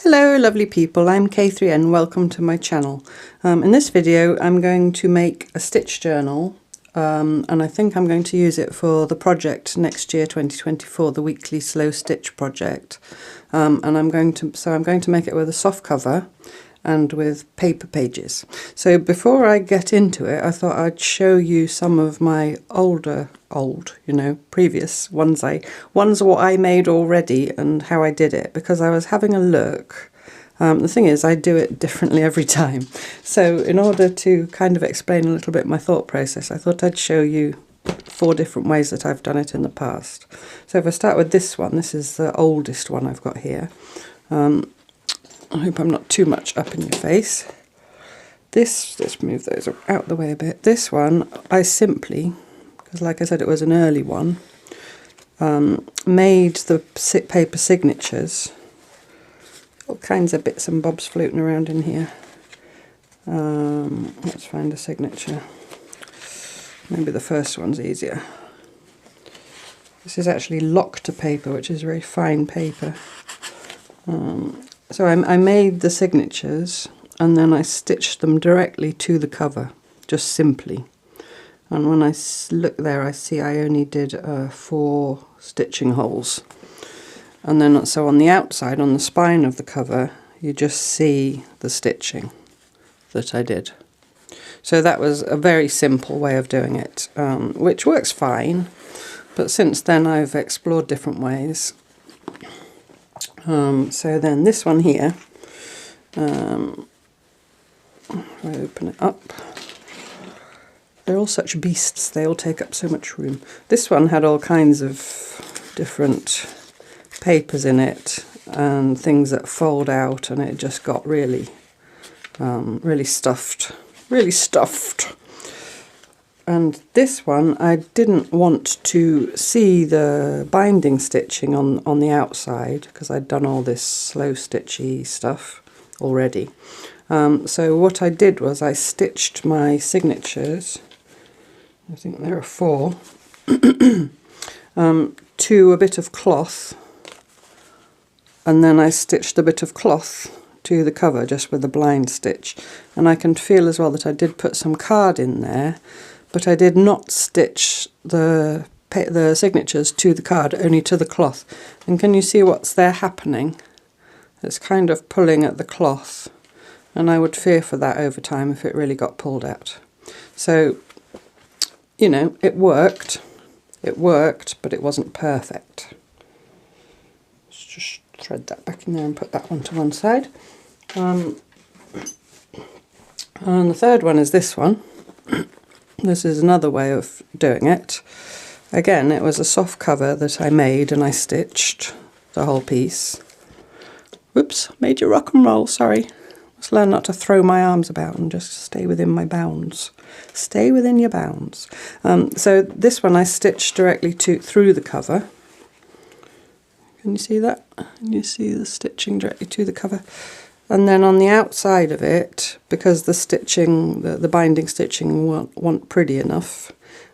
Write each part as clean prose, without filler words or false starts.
Hello lovely people, I'm K3N, welcome to my channel. In this video I'm going to make a stitch journal and I think I'm going to use it for the project next year 2024, the weekly slow stitch project. And I'm going to make it with a soft cover and with paper pages. So before I get into it, I thought I'd show you some of my previous ones what I made already and how I did it, because I was having a look. The thing is, I do it differently every time. So in order to kind of explain a little bit my thought process, I thought I'd show you 4 different ways that I've done it in the past. So if I start with this one, this is the oldest one I've got here. I hope I'm not too much up in your face. Let's move those out the way a bit. This one, I simply, because like I said, it was an early one, made the paper signatures. All kinds of bits and bobs floating around in here. Let's find a signature. Maybe the first one's easier. This is actually Locked paper, which is very fine paper. So I made the signatures and then I stitched them directly to the cover, just simply. And when I look there, I see I only did 4 stitching holes. And then so on the outside, on the spine of the cover, you just see the stitching that I did. So that was a very simple way of doing it, which works fine. But since then I've explored different ways. So then this one here, if I open it up, they're all such beasts, they all take up so much room. This one had all kinds of different papers in it and things that fold out, and it just got really stuffed. And this one, I didn't want to see the binding stitching on the outside, because I'd done all this slow stitchy stuff already. So what I did was I stitched my signatures, I think there are 4, to a bit of cloth, and then I stitched a bit of cloth to the cover just with a blind stitch. And I can feel as well that I did put some card in there, but I did not stitch the signatures to the card, only to the cloth. And can you see what's there happening? It's kind of pulling at the cloth, and I would fear for that over time if it really got pulled out. So, you know, it worked, but it wasn't perfect. Let's just thread that back in there and put that one to one side. And the third one is this one. This is another way of doing it. Again, it was a soft cover that I made and I stitched the whole piece. Whoops, made you rock and roll, sorry. Must learn not to throw my arms about and just stay within my bounds. Stay within your bounds. So this one I stitched directly through the cover. Can you see that? Can you see the stitching directly to the cover? And then on the outside of it, because the stitching, the binding stitching wasn't pretty enough,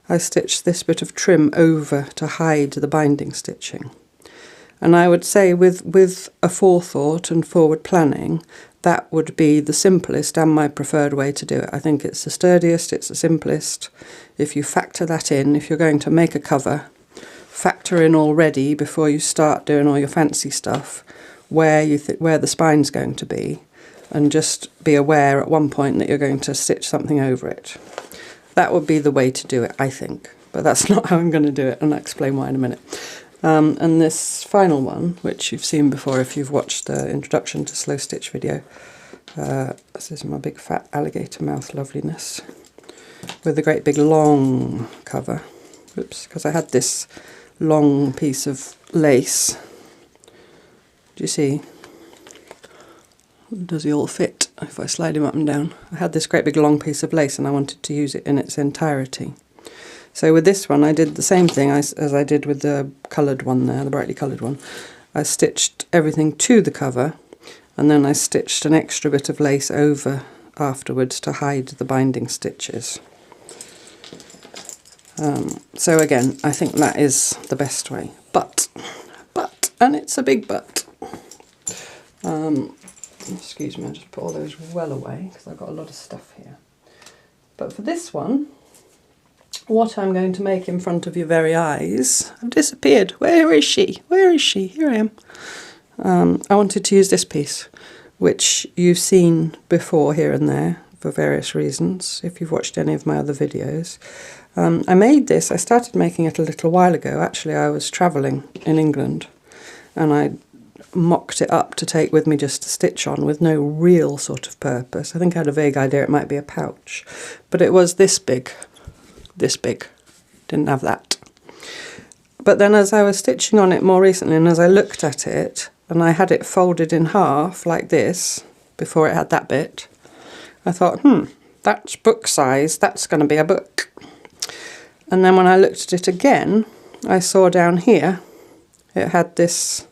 I stitched this bit of trim over to hide the binding stitching. And I would say with a forethought and forward planning, that would be the simplest and my preferred way to do it. I think it's the sturdiest, it's the simplest. If you factor that in, if you're going to make a cover, factor in already before you start doing all your fancy stuff where the spine's going to be, and just be aware at one point that you're going to stitch something over it. That would be the way to do it, I think, but that's not how I'm going to do it, and I'll explain why in a minute. And this final one, which you've seen before if you've watched the introduction to Slow Stitch video, this is my big fat alligator mouth loveliness with a great big long cover. Oops, because I had this long piece of lace. Do you see? Does he all fit if I slide him up and down? I had this great big long piece of lace and I wanted to use it in its entirety. So with this one I did the same thing as I did with the coloured one there, the brightly coloured one. I stitched everything to the cover and then I stitched an extra bit of lace over afterwards to hide the binding stitches. So again, I think that is the best way. But, and it's a big but, Excuse me, I'll just put all those well away because I've got a lot of stuff here. But for this one, what I'm going to make in front of your very eyes, I've disappeared. Where is she? Where is she? Here I am. I wanted to use this piece, which you've seen before here and there for various reasons, if you've watched any of my other videos. I made this, I started making it a little while ago. Actually, I was travelling in England and I mocked it up to take with me just to stitch on with no real sort of purpose. I think I had a vague idea it might be a pouch, but it was this big, didn't have that. But then as I was stitching on it more recently and as I looked at it and I had it folded in half like this before it had that bit, I thought, that's book size, that's going to be a book. And then when I looked at it again, I saw down here it had this,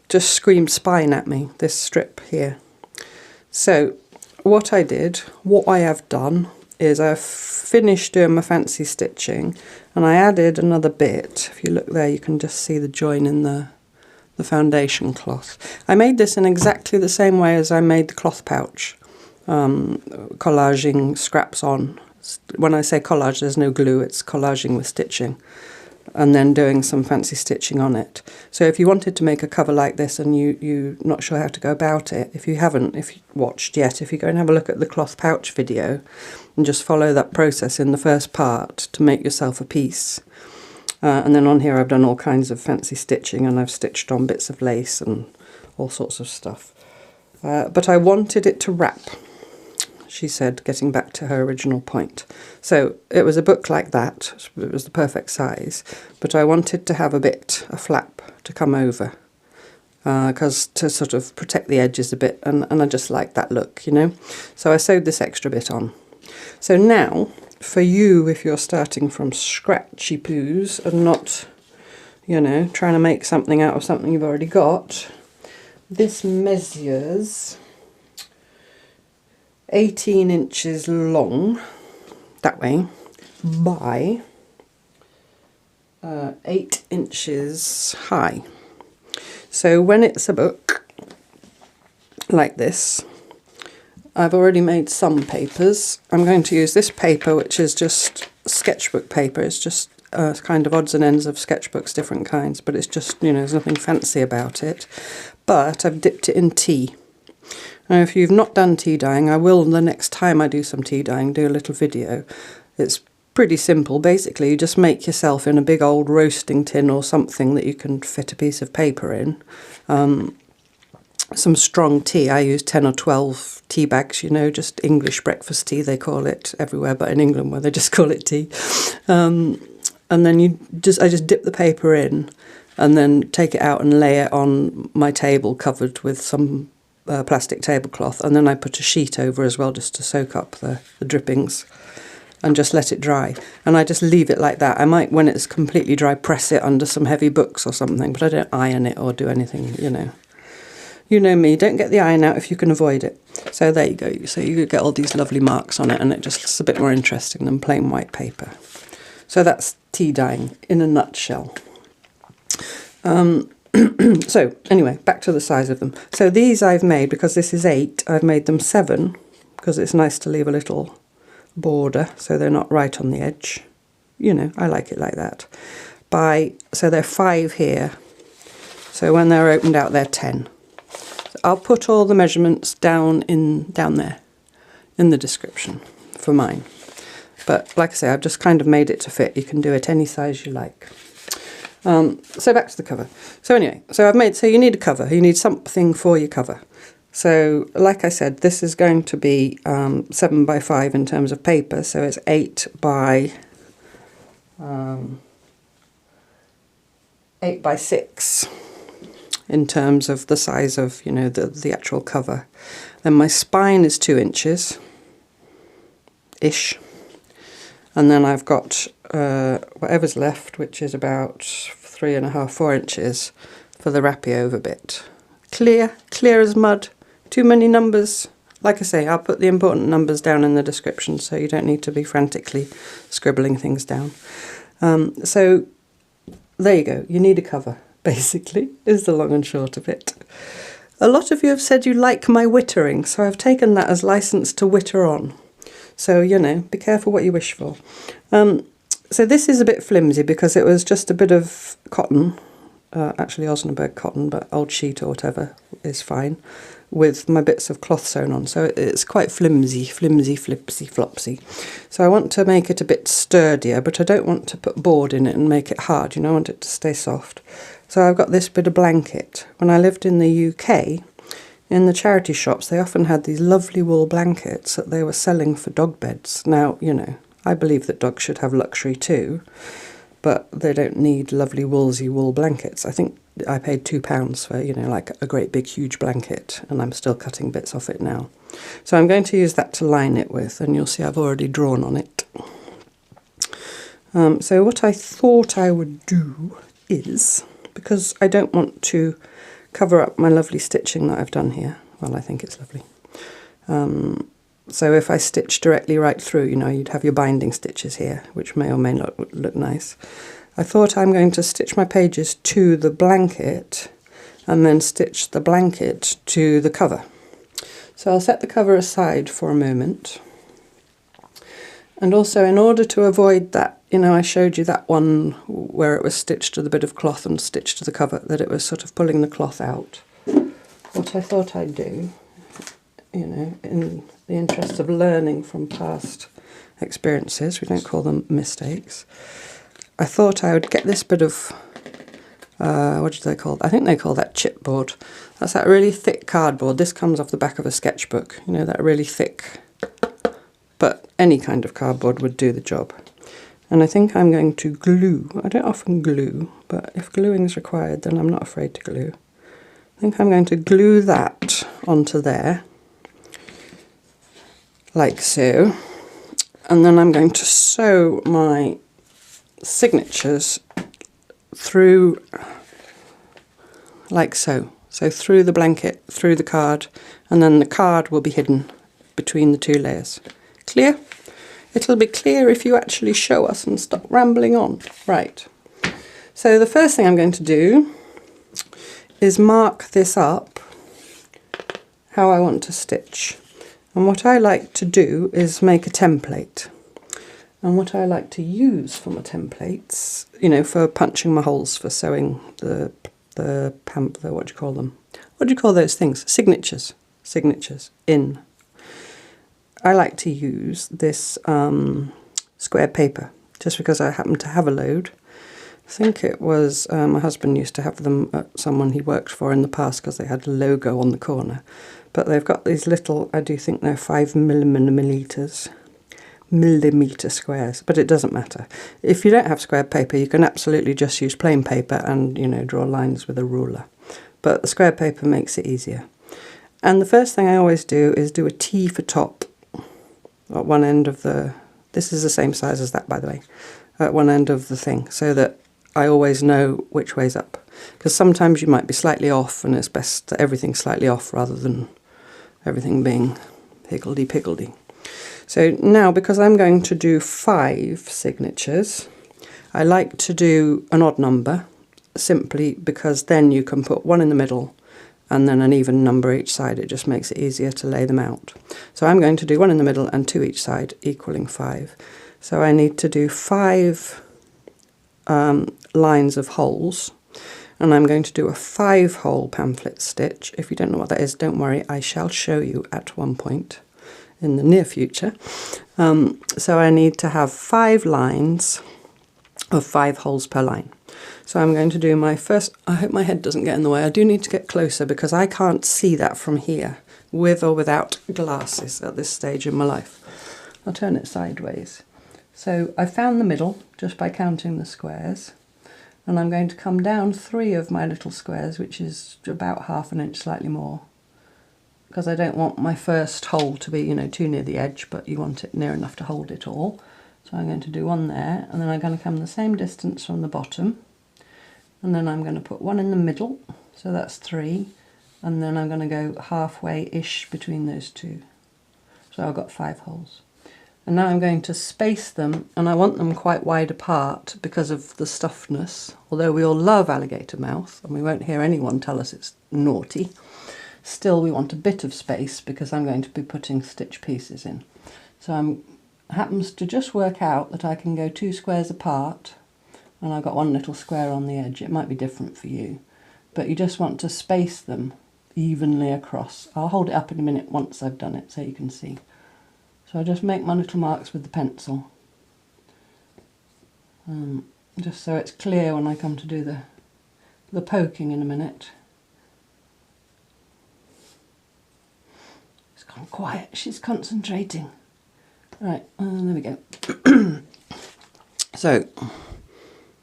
just screamed spine at me, this strip here. So what I have done is I've finished doing my fancy stitching and I added another bit. If you look there, you can just see the join in the foundation cloth. I made this in exactly the same way as I made the cloth pouch, collaging scraps on. When I say collage, there's no glue, it's collaging with stitching, and then doing some fancy stitching on it. So if you wanted to make a cover like this and you're not sure how to go about it, if you watched yet, if you go and have a look at the cloth pouch video and just follow that process in the first part to make yourself a piece. And then on here I've done all kinds of fancy stitching and I've stitched on bits of lace and all sorts of stuff. But I wanted it to wrap, she said, getting back to her original point. So it was a book like that, it was the perfect size, but I wanted to have a flap to come over, because to sort of protect the edges a bit, and I just like that look, you know. So I sewed this extra bit on. So now, for you, if you're starting from scratchy poos and not, you know, trying to make something out of something you've already got, this measures 18 inches long, that way, by 8 inches high. So when it's a book like this, I've already made some papers. I'm going to use this paper, which is just sketchbook paper. It's just kind of odds and ends of sketchbooks, different kinds, but it's just, you know, there's nothing fancy about it. But I've dipped it in tea. Now, if you've not done tea dyeing, I will, the next time I do some tea dyeing, do a little video. It's pretty simple. Basically, you just make yourself in a big old roasting tin or something that you can fit a piece of paper in. Some strong tea. I use 10 or 12 tea bags, you know, just English breakfast tea, they call it everywhere but in England where they just call it tea. And then I just dip the paper in and then take it out and lay it on my table covered with some plastic tablecloth, and then I put a sheet over as well just to soak up the drippings and just let it dry. And I just leave it like that. I might, when it's completely dry, press it under some heavy books or something, but I don't iron it or do anything, you know. You know me, don't get the iron out if you can avoid it. So there you go. So you get all these lovely marks on it and it just looks a bit more interesting than plain white paper. So that's tea dyeing in a nutshell. So anyway, back to the size of them. So these I've made, because this is 8, I've made them 7 because it's nice to leave a little border so they're not right on the edge. You know, I like it like that. So they're 5 here. So when they're opened out, they're 10. So I'll put all the measurements down there in the description for mine. But like I say, I've just kind of made it to fit. You can do it any size you like. So back to the cover. So anyway, so you need a cover. You need something for your cover. So like I said, this is going to be 7 by 5 in terms of paper. So it's 8 by 6 in terms of the size of, you know, the actual cover. Then my spine is 2 inches ish. And then I've got whatever's left, which is about 3.5, 4 inches for the wrappy over bit. Clear as mud. Too many numbers. Like I say, I'll put the important numbers down in the description so you don't need to be frantically scribbling things down. So there you go. You need a cover, basically, is the long and short of it. A lot of you have said you like my wittering, so I've taken that as license to witter on. So, you know, be careful what you wish for. So this is a bit flimsy because it was just a bit of cotton, actually Osnaburg cotton, but old sheet or whatever is fine, with my bits of cloth sewn on. So it's quite flimsy, flipsy, flopsy. So I want to make it a bit sturdier, but I don't want to put board in it and make it hard, you know, I want it to stay soft. So I've got this bit of blanket. When I lived in the UK, in the charity shops, they often had these lovely wool blankets that they were selling for dog beds. Now, you know, I believe that dogs should have luxury too, but they don't need lovely woolsy wool blankets. I think I paid £2 for, you know, like a great big huge blanket, and I'm still cutting bits off it now. So I'm going to use that to line it with, and you'll see I've already drawn on it. So what I thought I would do is, because I don't want to cover up my lovely stitching that I've done here, well, I think it's lovely. So if I stitch directly right through, you know, you'd have your binding stitches here, which may or may not look nice. I thought I'm going to stitch my pages to the blanket and then stitch the blanket to the cover. So I'll set the cover aside for a moment. And also, in order to avoid that, you know, I showed you that one where it was stitched to the bit of cloth and stitched to the cover, that it was sort of pulling the cloth out. What I thought I'd do, you know, in the interest of learning from past experiences, we don't call them mistakes, I thought I would get this bit of, what do they call it? I think they call that chipboard. That's that really thick cardboard. This comes off the back of a sketchbook, you know, that really thick, but any kind of cardboard would do the job. And I think I'm going to glue. I don't often glue, but if gluing is required, then I'm not afraid to glue. I think I'm going to glue that onto there, like so. And then I'm going to sew my signatures through, like so. So through the blanket, through the card, and then the card will be hidden between the two layers. Clear? It'll be clear if you actually show us and stop rambling on. Right. So the first thing I'm going to do is mark this up how I want to stitch. And what I like to do is make a template. And what I like to use for my templates, you know, for punching my holes for sewing the what do you call them? What do you call those things? Signatures. Signatures in. I like to use this square paper, just because I happen to have a load. I think it was my husband used to have them at someone he worked for in the past because they had a logo on the corner. But they've got these little, I do think they're 5 millimeter squares, but it doesn't matter. If you don't have square paper, you can absolutely just use plain paper and, you know, draw lines with a ruler. But the square paper makes it easier. And the first thing I always do is do a T for top at one end of the, this is the same size as that, by the way, at one end of the thing, so that I always know which way's up. Because sometimes you might be slightly off, and it's best that everything's slightly off rather than everything being higgledy-piggledy. So now, because I'm going to do 5 signatures, I like to do an odd number, simply because then you can put one in the middle and then an even number each side. It just makes it easier to lay them out. So I'm going to do 1 in the middle and 2 each side, equaling 5. So I need to do 5 lines of holes, and I'm going to do a 5-hole pamphlet stitch. If you don't know what that is, don't worry, I shall show you at one point in the near future. So I need to have 5 lines of 5 holes per line. So I'm going to do my first, I hope my head doesn't get in the way. I do need to get closer because I can't see that from here, with or without glasses at this stage in my life. I'll turn it sideways. So I found the middle just by counting the squares, and I'm going to come down 3 of my little squares, which is about ½ an inch, slightly more, because I don't want my first hole to be, you know, too near the edge, but you want it near enough to hold it all. So I'm going to do 1 there, and then I'm going to come the same distance from the bottom, and then I'm going to put 1 in the middle, so that's 3, and then I'm going to go halfway-ish between those 2. So I've got 5 holes. And now I'm going to space them, and I want them quite wide apart because of the stuffedness, although we all love alligator mouth, and we won't hear anyone tell us it's naughty. Still, we want a bit of space because I'm going to be putting stitch pieces in. So happens to just work out that I can go 2 squares apart, and I've got 1 little square on the edge. It might be different for you, but you just want to space them evenly across. I'll hold it up in a minute once I've done it so you can see. So I just make my little marks with the pencil, just so it's clear when I come to do the poking in a minute. It's gone quiet, she's concentrating. Right, there we go. So,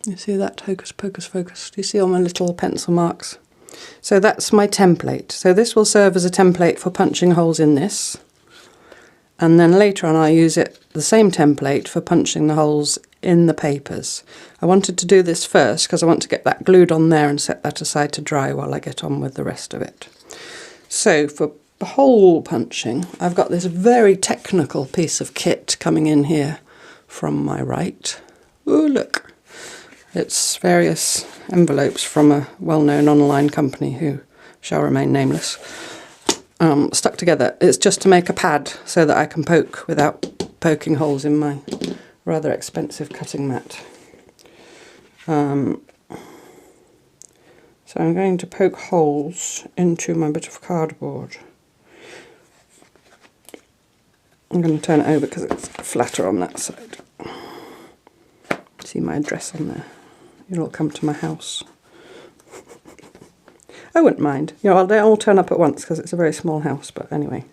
you see that? Hocus pocus focus. Do you see all my little pencil marks? So that's my template. So this will serve as a template for punching holes in this. And then later on I'll use the same template for punching the holes in the papers. I wanted to do this first because I want to get that glued on there and set that aside to dry while I get on with the rest of it. So for hole punching, I've got this very technical piece of kit coming in here from my right. Oh, look. It's various envelopes from a well-known online company who shall remain nameless, stuck together. It's just to make a pad so that I can poke without poking holes in my rather expensive cutting mat. So I'm going to poke holes into my bit of cardboard. I'm going to turn it over because it's flatter on that side. See my address on there. You'll all come to my house. I wouldn't mind. You know, they all turn up at once because it's a very small house, but anyway.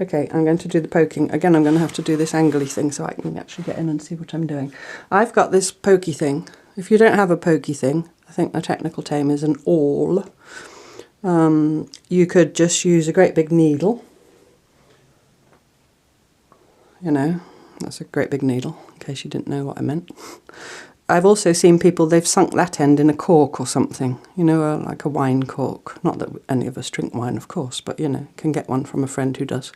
Okay, I'm going to do the poking. Again, I'm going to have to do this angly thing so I can actually get in and see what I'm doing. I've got this pokey thing. If you don't have a pokey thing, I think the technical term is an awl. You could just use a great big needle. You know, that's a great big needle, in case you didn't know what I meant. I've also seen people, they've sunk that end in a cork or something, you know, like a wine cork. Not that any of us drink wine, of course, but, you know, can get one from a friend who does.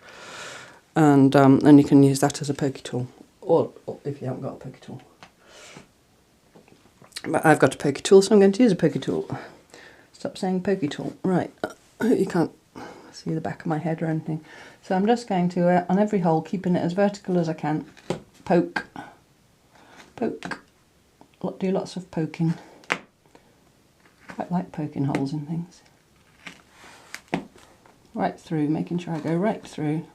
And then you can use that as a pokey tool, or if you haven't got a pokey tool. But I've got a pokey tool, so I'm going to use a pokey tool. Stop saying pokey tool. Right, you can't see the back of my head or anything. So I'm just going to, on every hole, keeping it as vertical as I can, poke, poke. Do lots of poking. Quite like poking holes in things. Right through, making sure I go right through.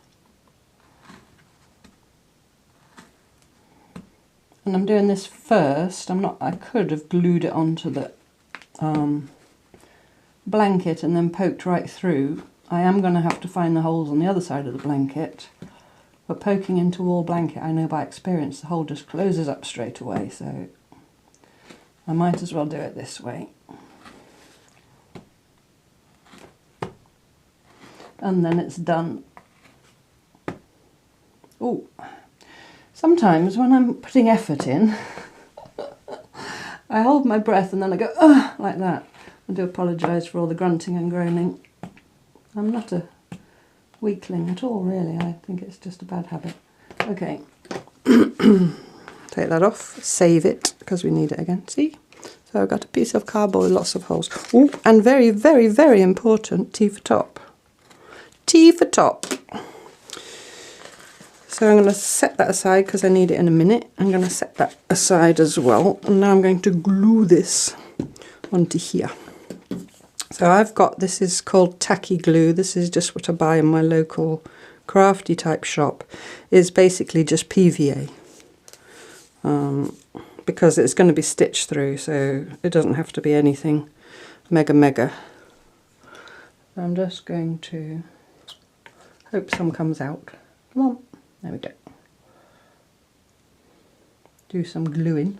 And I'm doing this first. I could have glued it onto the blanket and then poked right through. I am going to have to find the holes on the other side of the blanket. But poking into all blanket, I know by experience the hole just closes up straight away, so I might as well do it this way. And then it's done. Oh, sometimes when I'm putting effort in, I hold my breath and then I go, ugh, like that. I do apologise for all the grunting and groaning. I'm not a weakling at all, really. I think it's just a bad habit. Okay. Take that off, save it, because we need it again, see? So I've got a piece of cardboard with lots of holes. Ooh, and very, very, very important, T for top. T for top. So I'm going to set that aside because I need it in a minute. I'm going to set that aside as well. And now I'm going to glue this onto here. So I've got, this is called tacky glue. This is just what I buy in my local crafty type shop. It's basically just PVA. Because it's going to be stitched through, so it doesn't have to be anything mega. I'm just going to hope some comes out. Come on, there we go. Do some gluing.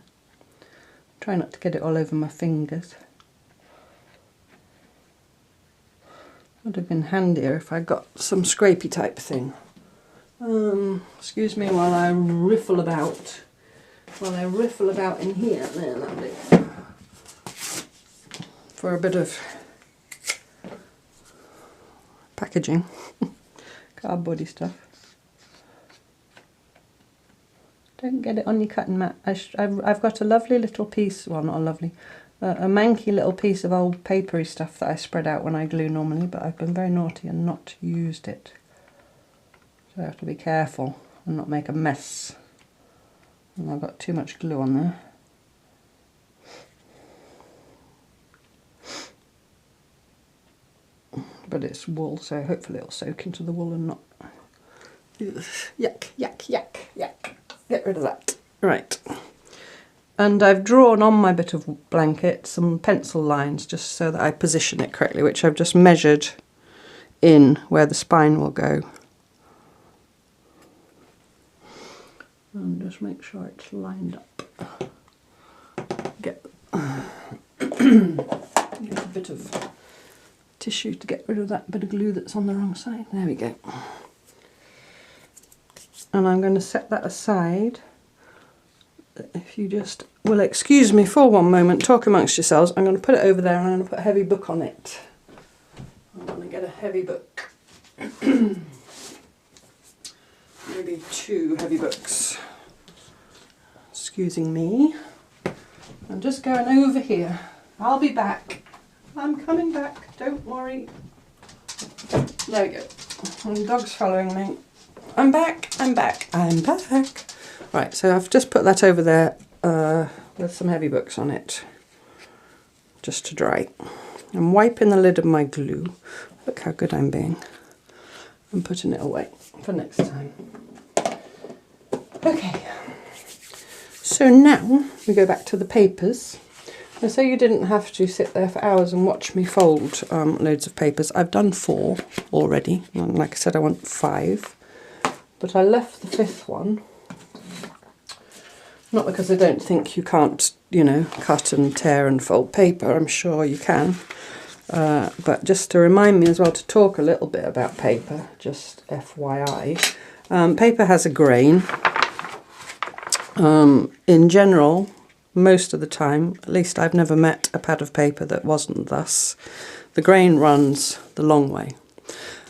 Try not to get it all over my fingers. Would have been handier if I got some scrapey type thing. Excuse me while I riffle about. In here, there, that'll do. For a bit of packaging, cardboardy stuff. Don't get it on your cutting mat. I've got a lovely little piece, well not a lovely, a manky little piece of old papery stuff that I spread out when I glue normally, but I've been very naughty and not used it. So I have to be careful and not make a mess. And I've got too much glue on there. But it's wool, so hopefully it'll soak into the wool and not... Yuck, yuck, yuck, yuck. Get rid of that. Right. And I've drawn on my bit of blanket some pencil lines just so that I position it correctly, which I've just measured in where the spine will go. And just make sure it's lined up. Get a bit of tissue to get rid of that bit of glue that's on the wrong side. There we go. And I'm going to set that aside. If you just will excuse me for one moment, talk amongst yourselves, I'm going to put it over there and I'm going to put a heavy book on it. I'm going to get a heavy book. Maybe 2 heavy books. Excusing me. I'm just going over here. I'll be back. I'm coming back, don't worry. There we go. And the dog's following me. I'm back, I'm back, I'm back. Right, so I've just put that over there with some heavy books on it, just to dry. I'm wiping the lid of my glue. Look how good I'm being. I'm putting it away for next time. Okay, so now we go back to the papers. And so you didn't have to sit there for hours and watch me fold loads of papers. I've done 4 already, and like I said, I want 5. But I left the 5th one. Not because I don't think you can't, you know, cut and tear and fold paper. I'm sure you can. But just to remind me as well to talk a little bit about paper, just FYI. Paper has a grain. In general, most of the time, at least I've never met a pad of paper that wasn't thus. The grain runs the long way.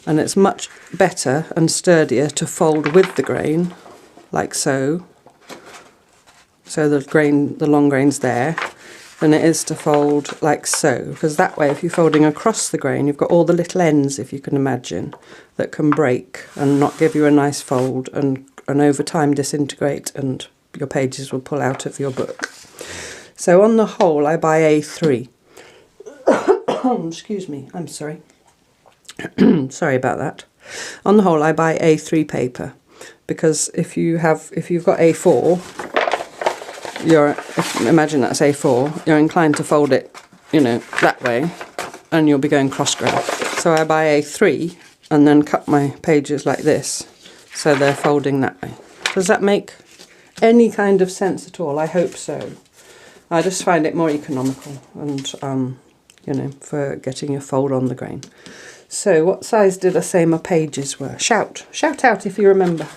And it's much better and sturdier to fold with the grain, like so. So the long grain's there, than it is to fold like so. Because that way, if you're folding across the grain, you've got all the little ends, if you can imagine, that can break and not give you a nice fold and over time disintegrate and your pages will pull out of your book. So on the whole, I buy A3. Excuse me, I'm sorry. Sorry about that. On the whole, I buy A3 paper because if you've got A4, imagine that's A4, you're inclined to fold it, you know, that way, and you'll be going cross-grain. So I buy A3 and then cut my pages like this, so they're folding that way. Does that make any kind of sense at all? I hope so. I just find it more economical and, you know, for getting your fold on the grain. So what size did I say my pages were? Shout out if you remember.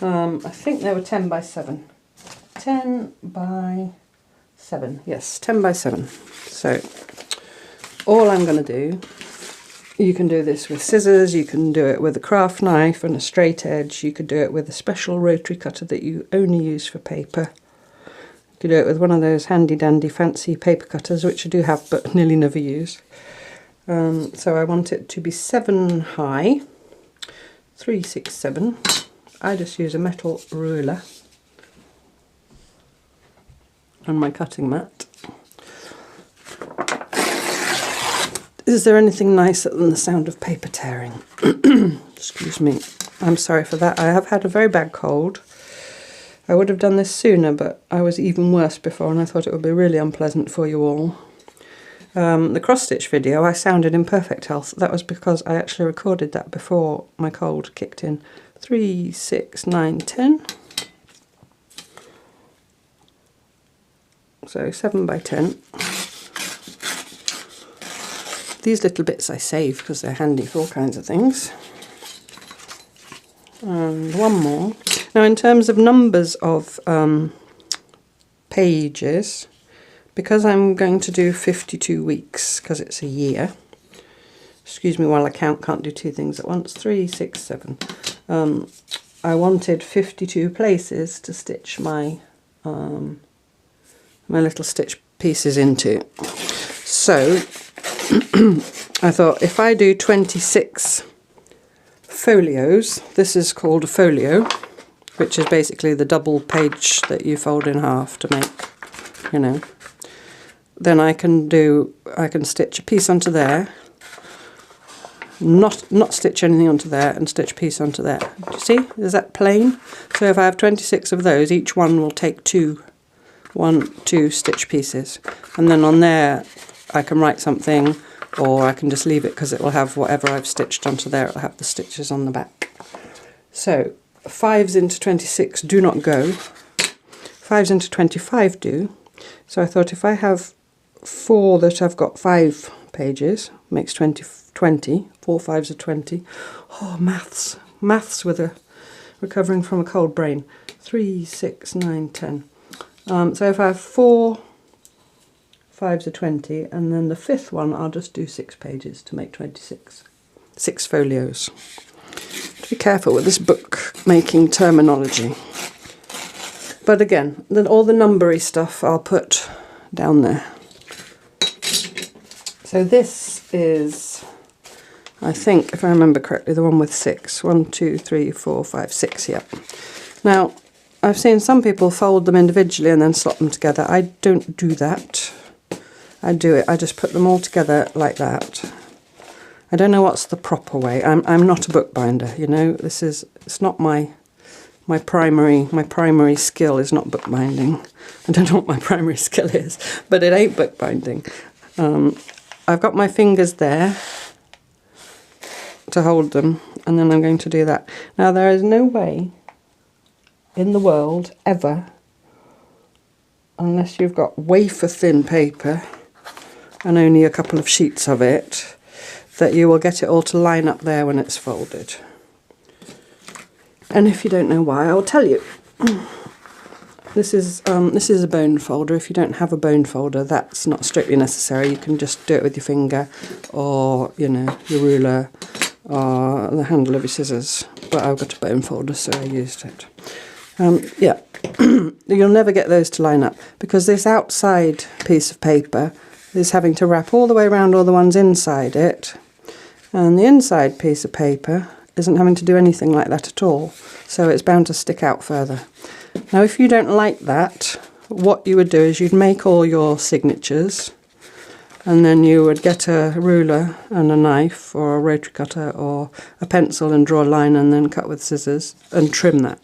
I think they were 10 by 7. 10 by 7, yes, 10 by 7. So all I'm going to do, you can do this with scissors, you can do it with a craft knife and a straight edge, you could do it with a special rotary cutter that you only use for paper. You could do it with one of those handy dandy fancy paper cutters, which I do have but nearly never use. So I want it to be 7 high, 3, 6, 7. I just use a metal ruler and my cutting mat. Is there anything nicer than the sound of paper tearing? Excuse me, I'm sorry for that. I have had a very bad cold. I would have done this sooner, but I was even worse before and I thought it would be really unpleasant for you all. The cross-stitch video, I sounded in perfect health. That was because I actually recorded that before my cold kicked in. 3, 6, 9, 10. So 7 by 10. These little bits I save because they're handy for all kinds of things. And one more. Now in terms of numbers of pages, because I'm going to do 52 weeks, because it's a year, excuse me while I can't do 2 things at once, 3, 6, 7. I wanted 52 places to stitch my my little stitch pieces into. So I thought if I do 26 folios, this is called a folio, which is basically the double page that you fold in half to make, you know, then I can stitch a piece onto there, not stitch anything onto there, and stitch a piece onto there. Do you see? Is that plain? So if I have 26 of those, each one will take two stitch pieces, and then on there I can write something, or I can just leave it because it will have whatever I've stitched onto there, it will have the stitches on the back. So 5s into 26 do not go, 5s into 25 do. So I thought if I have 4 that have got 5 pages, makes 20, 4 5s are 20. Oh, maths with a recovering from a cold brain. 3, 6, 9, 10. So if I have 4 5s are 20, and then the 5th one I'll just do 6 pages to make 26. 6 folios. Be careful with this book making terminology. But again, all the numbery stuff I'll put down there. So this is, I think, if I remember correctly, the one with 6. 1, 2, 3, 4, 5, 6, yeah. Now, I've seen some people fold them individually and then slot them together. I don't do that. I just put them all together like that. I don't know what's the proper way. I'm not a bookbinder, you know. It's not my primary skill is not bookbinding. I don't know what my primary skill is, but it ain't bookbinding. I've got my fingers there to hold them, and then I'm going to do that. Now there is no way in the world ever, unless you've got wafer thin paper and only a couple of sheets of it, that you will get it all to line up there when it's folded. And if you don't know why, I'll tell you. This is a bone folder. If you don't have a bone folder, that's not strictly necessary. You can just do it with your finger, or you know, your ruler, or the handle of your scissors. But I've got a bone folder, so I used it. Yeah, you'll never get those to line up because this outside piece of paper is having to wrap all the way around all the ones inside it, and the inside piece of paper isn't having to do anything like that at all, so it's bound to stick out further. Now if you don't like that, what you would do is you'd make all your signatures, and then you would get a ruler and a knife or a rotary cutter or a pencil and draw a line and then cut with scissors and trim that.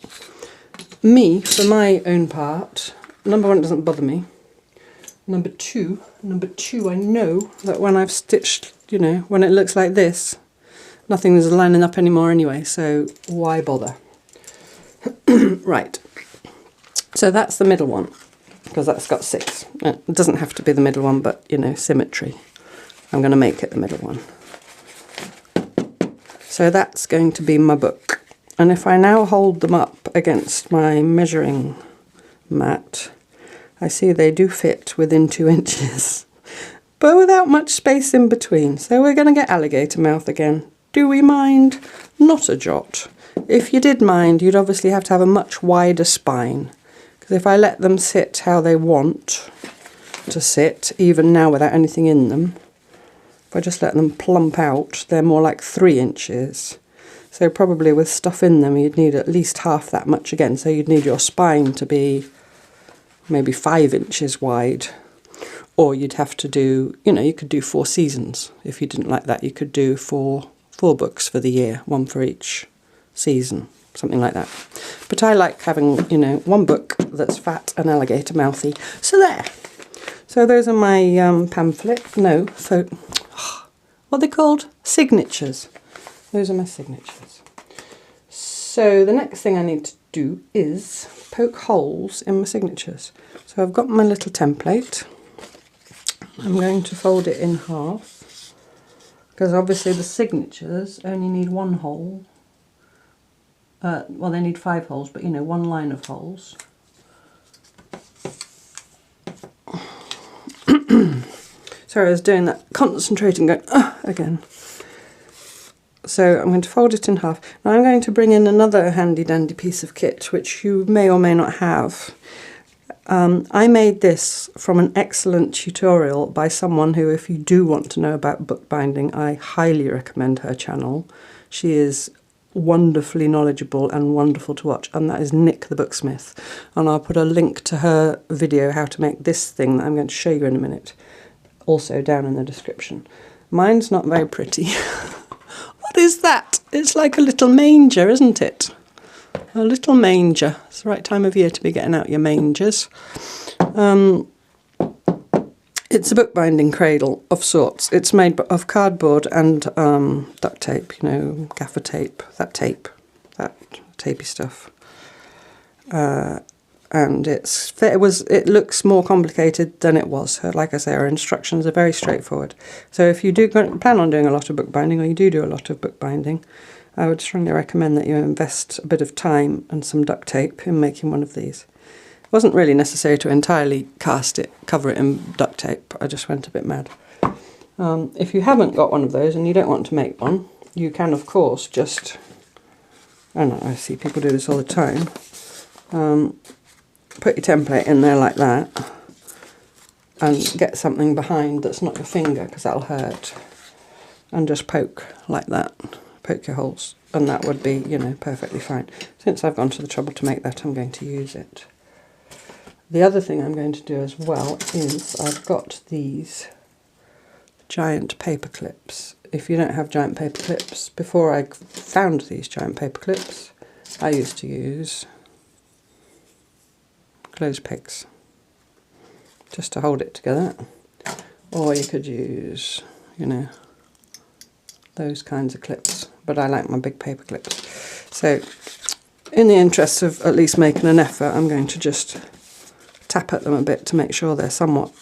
Me, for my own part, number one, it doesn't bother me. Number two, I know that when I've stitched, you know, when it looks like this, nothing is lining up anymore anyway, so why bother? Right, so that's the middle one, because that's got 6. It doesn't have to be the middle one, but, you know, symmetry. I'm going to make it the middle one. So that's going to be my book. And if I now hold them up against my measuring mat, I see they do fit within 2 inches, but without much space in between. So we're going to get alligator mouth again. Do we mind? Not a jot. If you did mind, you'd obviously have to have a much wider spine, because if I let them sit how they want to sit, even now without anything in them, if I just let them plump out, they're more like 3 inches. So probably with stuff in them, you'd need at least half that much again. So you'd need your spine to be maybe 5 inches wide. Or you'd have to do, you know, you could do 4 seasons. If you didn't like that, you could do four books for the year, 1 for each season, something like that. But I like having, you know, 1 book that's fat and alligator mouthy. So there. So those are my pamphlet, what are they called? Signatures. Those are my signatures. So the next thing I need to do is poke holes in my signatures. So I've got my little template. I'm going to fold it in half, because obviously the signatures only need 1 hole. Well, they need 5 holes, but you know, 1 line of holes. Sorry, I was doing that, concentrating, going, again. So I'm going to fold it in half. Now I'm going to bring in another handy dandy piece of kit, which you may or may not have. I made this from an excellent tutorial by someone who, if you do want to know about bookbinding, I highly recommend her channel. She is wonderfully knowledgeable and wonderful to watch, and that is Nik the Booksmith. And I'll put a link to her video how to make this thing that I'm going to show you in a minute, also down in the description. Mine's not very pretty. What is that? It's like a little manger, isn't it? A little manger. It's the right time of year to be getting out your mangers. It's a bookbinding cradle of sorts. It's made of cardboard and duct tape, you know, gaffer tape, that tapey stuff. And it looks more complicated than it was. Like I say, our instructions are very straightforward. So if you do plan on doing a lot of bookbinding, or you do a lot of bookbinding, I would strongly recommend that you invest a bit of time and some duct tape in making one of these. It wasn't really necessary to entirely cover it in duct tape. I just went a bit mad. If you haven't got one of those and you don't want to make one, you can of course just, I don't know, I see people do this all the time, put your template in there like that and get something behind that's not your finger, because that'll hurt, and just poke like that. Poke your holes, and that would be, you know, perfectly fine. Since I've gone to the trouble to make that, I'm going to use it. The other thing I'm going to do as well is I've got these giant paper clips. If you don't have giant paper clips, before I found these giant paper clips, I used to use clothes pegs just to hold it together. Or you could use, you know, those kinds of clips, but I like my big paper clips. So in the interest of at least making an effort, I'm going to just tap at them a bit to make sure they're somewhat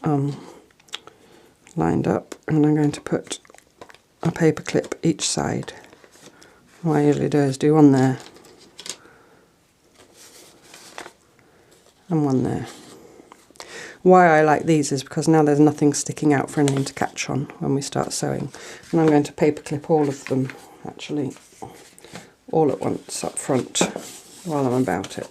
lined up, and I'm going to put a paper clip each side. What I usually do is do one there and one there. Why I like these is because now there's nothing sticking out for anything to catch on when we start sewing. And I'm going to paper clip all of them, actually, all at once up front while I'm about it.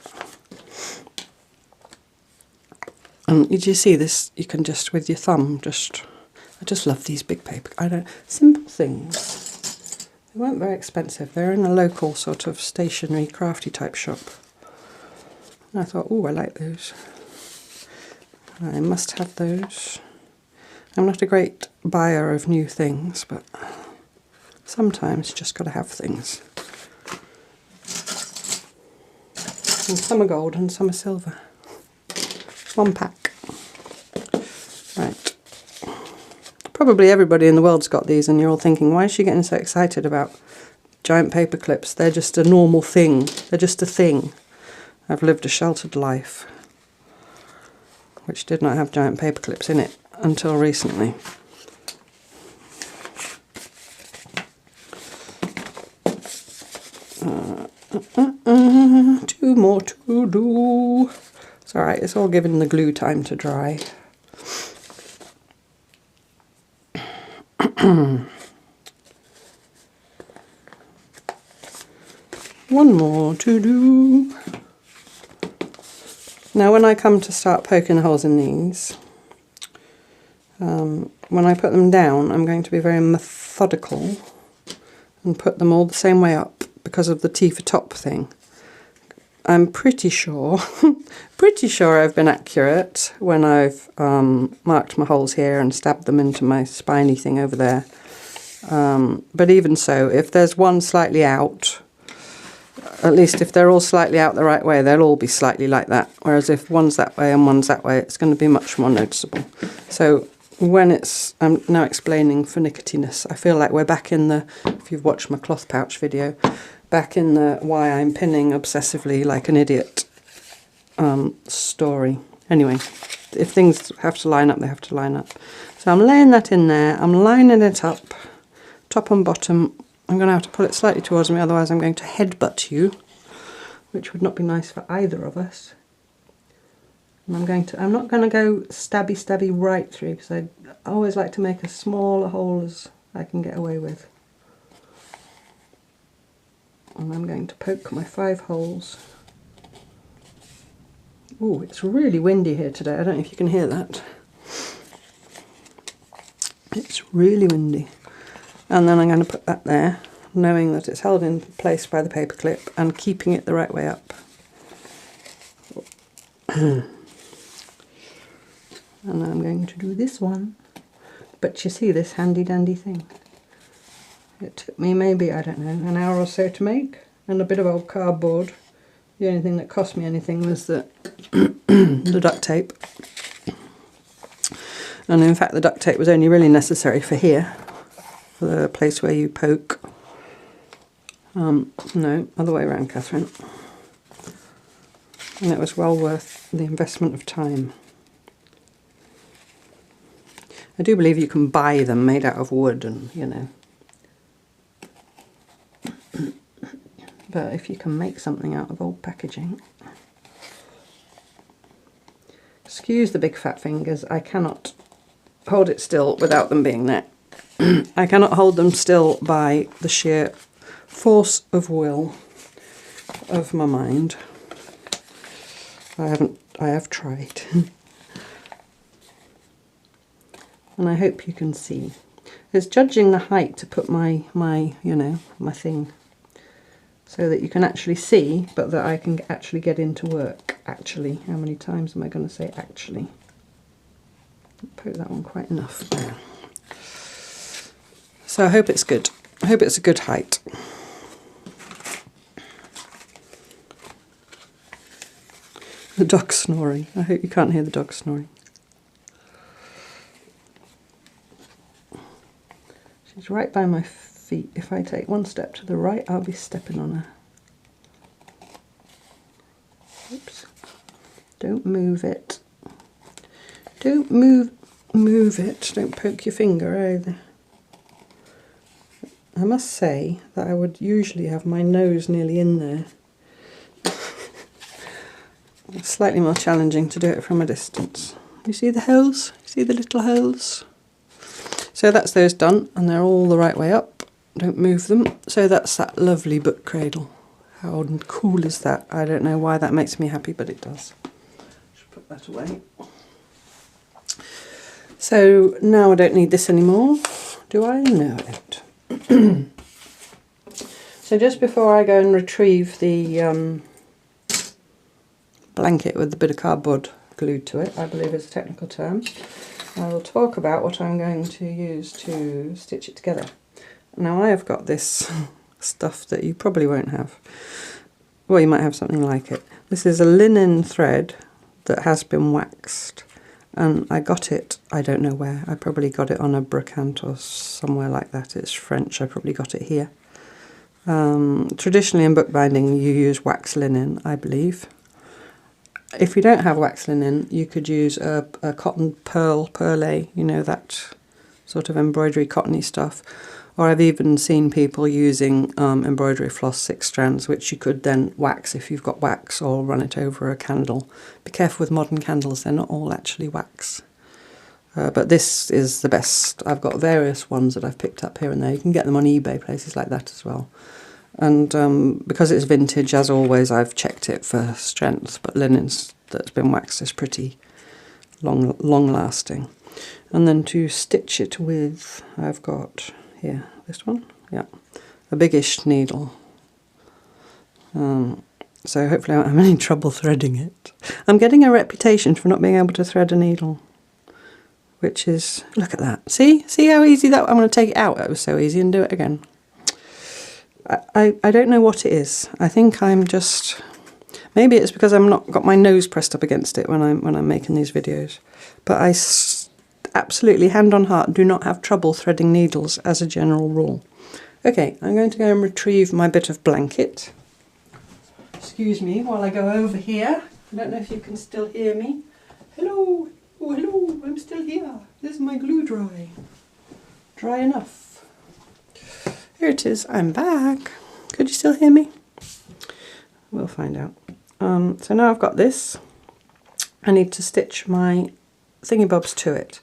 And did you see this? You can just, with your thumb, I just love these big paper, simple things. They weren't very expensive. They're in a local sort of stationery crafty type shop. And I thought, oh, I like those. I must have those. I'm not a great buyer of new things, but sometimes you just got to have things. And some are gold and some are silver. One pack. Right. Probably everybody in the world's got these, and you're all thinking, why is she getting so excited about giant paper clips? They're just a normal thing. They're just a thing. I've lived a sheltered life which did not have giant paper clips in it until recently. Two more to do. It's alright, it's all given the glue time to dry. One more to do. Now when I come to start poking holes in these, when I put them down, I'm going to be very methodical and put them all the same way up because of the T for top thing. I'm pretty sure I've been accurate when I've marked my holes here and stabbed them into my spiny thing over there. But even so, if there's one slightly out, at least if they're all slightly out the right way, they'll all be slightly like that. Whereas if one's that way and one's that way, it's going to be much more noticeable. So when I'm now explaining finickiness, I feel like we're back in the, if you've watched my cloth pouch video, back in the why I'm pinning obsessively like an idiot story. Anyway, if things have to line up, they have to line up. So I'm laying that in there, I'm lining it up, top and bottom. I'm going to have to pull it slightly towards me, otherwise I'm going to headbutt you, which would not be nice for either of us. And I'm not going to go stabby right through, because I always like to make as small a hole as I can get away with. And I'm going to poke my 5 holes Oh, it's really windy here today. I don't know if you can hear that. It's really windy. And then I'm going to put that there, knowing that it's held in place by the paper clip and keeping it the right way up. And I'm going to do this one. But you see this handy dandy thing? It took me maybe, I don't know, an hour or so to make, and a bit of old cardboard. The only thing that cost me anything was the duct tape. And in fact the duct tape was only really necessary for here, for the place where you poke. No, other way around, Catherine. And it was well worth the investment of time. I do believe you can buy them made out of wood and, you know. But if you can make something out of old packaging. Excuse the big fat fingers, I cannot hold it still without them being there. I cannot hold them still by the sheer force of will of my mind. I have tried. And I hope you can see. It's judging the height to put my you know, my thing, so that you can actually see, but that I can actually get into work. Actually, how many times am I going to say actually? Poke that one quite enough there. So I hope it's good. I hope it's a good height. The dog snoring. I hope you can't hear the dog snoring. She's right by my feet. If I take one step to the right, I'll be stepping on her. Oops. Don't move it. Don't move it. Don't poke your finger either. I must say that I would usually have my nose nearly in there. It's slightly more challenging to do it from a distance. You see the holes? See the little holes? So that's those done, and they're all the right way up. Don't move them. So that's that lovely book cradle. How cool is that? I don't know why that makes me happy, but it does. Should put that away. So now I don't need this anymore, do I? No, I don't. So just before I go and retrieve the blanket with a bit of cardboard glued to it, I believe is a technical term, I will talk about what I'm going to use to stitch it together. Now I have got this stuff that you probably won't have. Well, you might have something like it. This is a linen thread that has been waxed, and I got it, I don't know where, I probably got it on a brocante or somewhere like that. It's French, I probably got it here. Traditionally in bookbinding you use wax linen, I believe. If you don't have wax linen, you could use a cotton perle, you know, that sort of embroidery cottony stuff. Or I've even seen people using embroidery floss 6 strands, which you could then wax if you've got wax, or run it over a candle. Be careful with modern candles, they're not all actually wax. But this is the best. I've got various ones that I've picked up here and there. You can get them on eBay, places like that as well. And because it's vintage, as always, I've checked it for strength, but linen that's been waxed is pretty long lasting. And then to stitch it with, I've got here, this one, yeah, a biggish needle. So hopefully I won't have any trouble threading it. I'm getting a reputation for not being able to thread a needle, which is, look at that. See how easy that, I'm going to take it out, that was so easy, and do it again. I don't know what it is. I think I'm just, maybe it's because I'm not got my nose pressed up against it when I'm making these videos. But I absolutely, hand on heart, do not have trouble threading needles as a general rule. Okay, I'm going to go and retrieve my bit of blanket. Excuse me while I go over here. I don't know if you can still hear me. Hello, oh hello, I'm still here. There's my glue dry. Dry enough. Here it is, I'm back. Could you still hear me? We'll find out. So now I've got this. I need to stitch my thingy-bobs to it.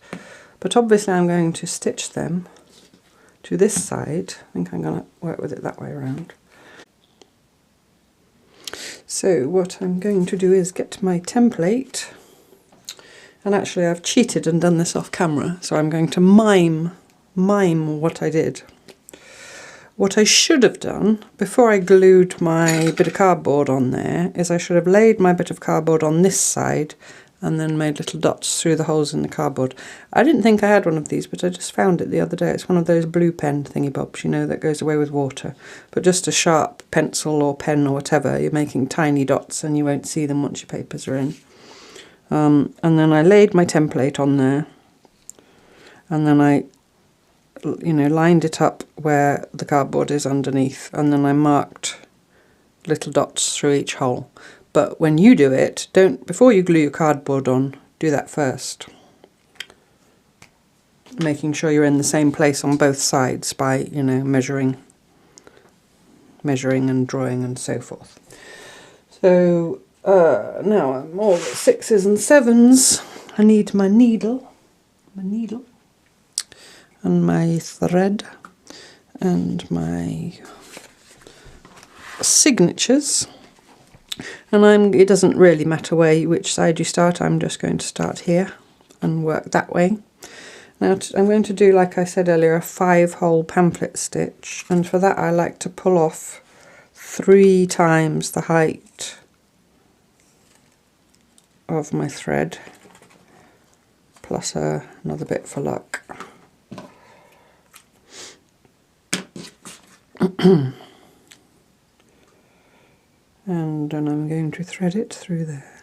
But obviously I'm going to stitch them to this side. I think I'm going to work with it that way around. So what I'm going to do is get my template, and actually I've cheated and done this off camera, so I'm going to mime what I did. What I should have done before I glued my bit of cardboard on there is I should have laid my bit of cardboard on this side and then made little dots through the holes in the cardboard. I didn't think I had one of these, but I just found it the other day. It's one of those blue pen thingy bobs, you know, that goes away with water. But just a sharp pencil or pen or whatever, you're making tiny dots and you won't see them once your papers are in. And then I laid my template on there, and then I lined it up where the cardboard is underneath, and then I marked little dots through each hole. But when you do it, before you glue your cardboard on, do that first. Making sure you're in the same place on both sides by, measuring and drawing and so forth. So now I'm all at 6s and 7s. I need my needle. And my thread and my signatures, and it doesn't really matter which side you start. I'm just going to start here and work that way. Now I'm going to do, like I said earlier, a 5-hole pamphlet stitch, and for that I like to pull off 3 times the height of my thread plus another bit for luck. And then I'm going to thread it through there,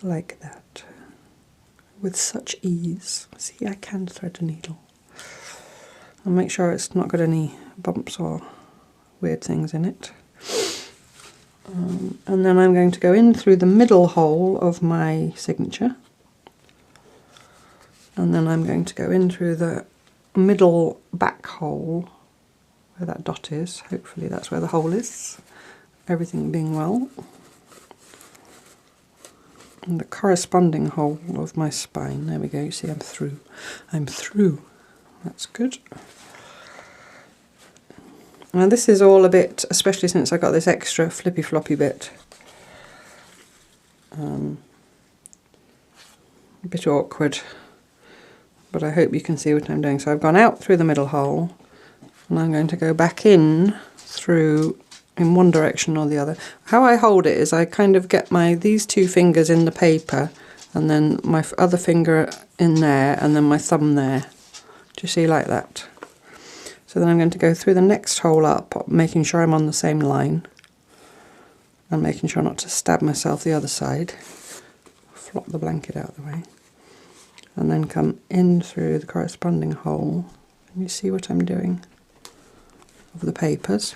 like that, with such ease. See, I can thread a needle. I'll make sure it's not got any bumps or weird things in it. And then I'm going to go in through the middle hole of my signature, and then I'm going to go in through the middle back hole where that dot is. Hopefully that's where the hole is, everything being well. And the corresponding hole of my spine. There we go. You see, I'm through. That's good. Now this is all a bit, especially since I got this extra flippy floppy bit, a bit awkward, but I hope you can see what I'm doing. So I've gone out through the middle hole, and I'm going to go back in through in one direction or the other. How I hold it is I kind of get these 2 fingers in the paper, and then my other finger in there, and then my thumb there. Do you see, like that? So then I'm going to go through the next hole up, making sure I'm on the same line, and making sure not to stab myself the other side. Flop the blanket out of the way. And then come in through the corresponding hole. And you see what I'm doing of the papers.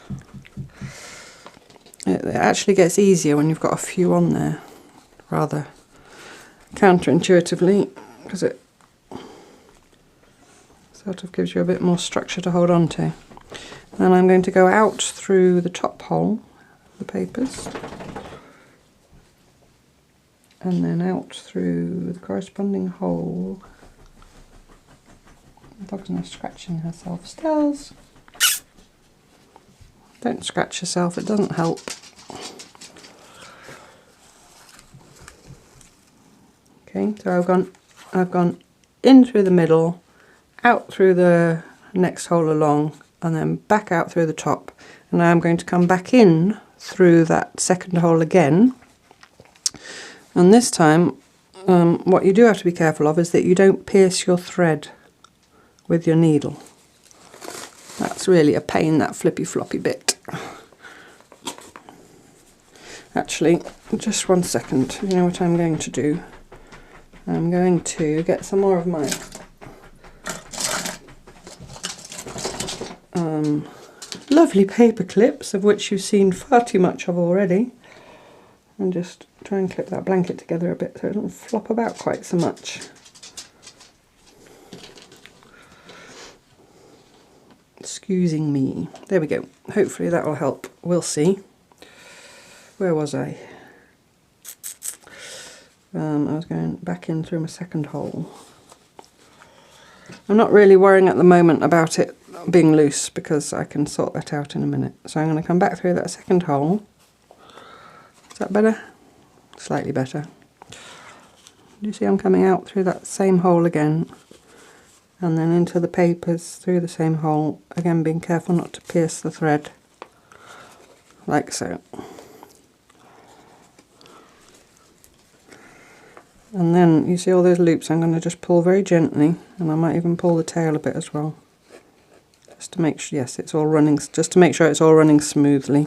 It actually gets easier when you've got a few on there, rather counterintuitively, because it sort of gives you a bit more structure to hold on to. And I'm going to go out through the top hole of the papers, and then out through the corresponding hole. The dog's now scratching herself. Stells, don't scratch yourself, it doesn't help. Okay, so I've gone in through the middle, out through the next hole along, and then back out through the top. And now I'm going to come back in through that second hole again. And this time, what you do have to be careful of is that you don't pierce your thread with your needle. That's really a pain, that flippy floppy bit. Actually, just one second. You know what I'm going to do? I'm going to get some more of my lovely paper clips, of which you've seen far too much of already, and just try and clip that blanket together a bit so it doesn't flop about quite so much. Excusing me. There we go. Hopefully that will help. We'll see. Where was I? I was going back in through my second hole. I'm not really worrying at the moment about it being loose, because I can sort that out in a minute. So I'm going to come back through that second hole. Is that better? Slightly better. You see I'm coming out through that same hole again, and then into the papers through the same hole, again being careful not to pierce the thread, like so. And then you see all those loops, I'm going to just pull very gently, and I might even pull the tail a bit as well, just to make sure, yes, it's all running, just to make sure it's all running smoothly.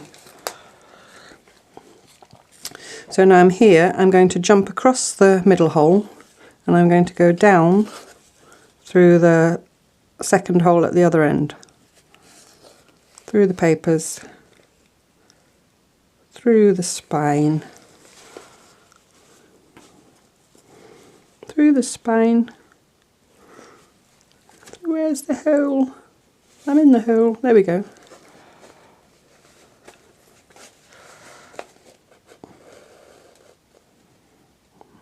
So now I'm here, I'm going to jump across the middle hole, and I'm going to go down through the second hole at the other end, through the papers, through the spine, through the spine. Where's the hole? I'm in the hole. There we go.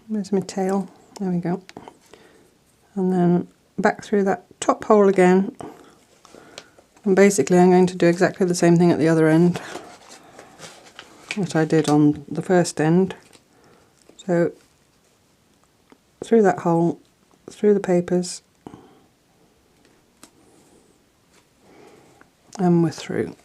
There's my tail. There we go. And then back through that top hole again. And basically I'm going to do exactly the same thing at the other end that I did on the first end. So through that hole, through the papers, and we're through.